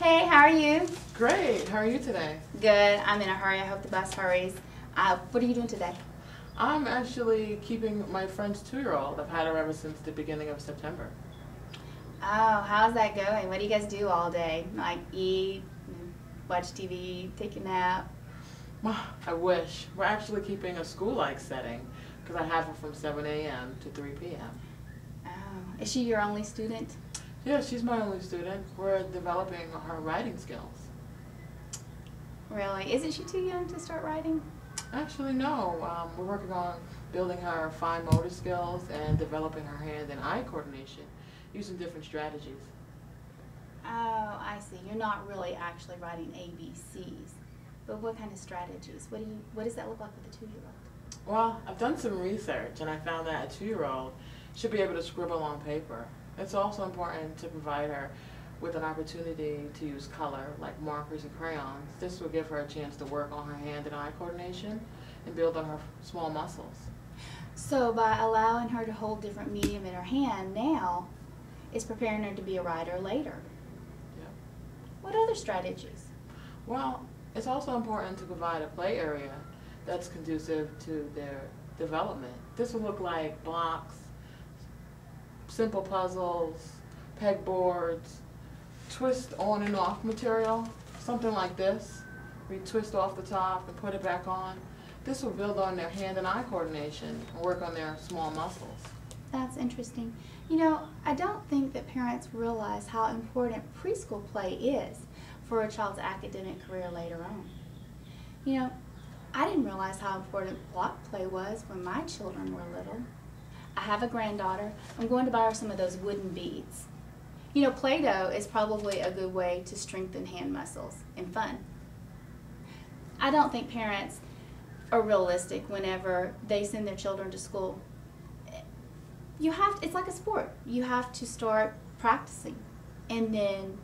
Hey, how are you? Great. How are you today? Good. I'm in a hurry. I hope the bus hurries. What are you doing today? I'm actually keeping my friend's 2-year-old. I've had her ever since the beginning of September. Oh, how's that going? What do you guys do all day? Like eat, watch TV, take a nap? I wish. We're actually keeping a school-like setting because I have her from 7 a.m. to 3 p.m. Oh, is she your only student? Yeah, she's my only student. We're developing her writing skills. Really? Isn't she too young to start writing? Actually, no. We're working on building her fine motor skills and developing her hand and eye coordination using different strategies. Oh, I see. You're not really actually writing ABCs. But what kind of strategies? What does that look like with a 2-year-old? Well, I've done some research and I found that a 2-year-old should be able to scribble on paper. It's also important to provide her with an opportunity to use color, like markers and crayons. This will give her a chance to work on her hand and eye coordination and build on her small muscles. So by allowing her to hold different medium in her hand now, it's preparing her to be a writer later. Yeah. What other strategies? Well, it's also important to provide a play area that's conducive to their development. This will look like blocks, simple puzzles, pegboards, twist on and off material, something like this. We twist off the top and put it back on. This will build on their hand and eye coordination and work on their small muscles. That's interesting. You know, I don't think that parents realize how important preschool play is for a child's academic career later on. You know, I didn't realize how important block play was when my children were little. I have a granddaughter. I'm going to buy her some of those wooden beads. You know, Play-Doh is probably a good way to strengthen hand muscles and fun. I don't think parents are realistic whenever they send their children to school. It's like a sport. You have to start practicing and then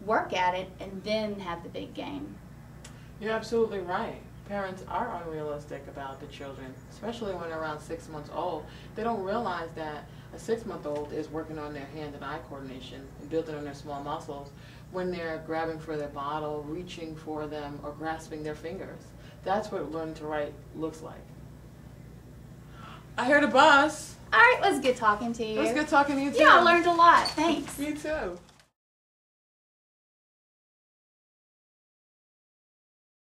work at it and then have the big game. You're absolutely right. Parents are unrealistic about the children, especially when they're around 6 months old. They don't realize that a 6-month-old is working on their hand and eye coordination and building on their small muscles when they're grabbing for their bottle, reaching for them, or grasping their fingers. That's what learning to write looks like. I heard a bus. All right, it was good talking to you. It was good talking to you too. Yeah, I learned a lot. Thanks. Me too.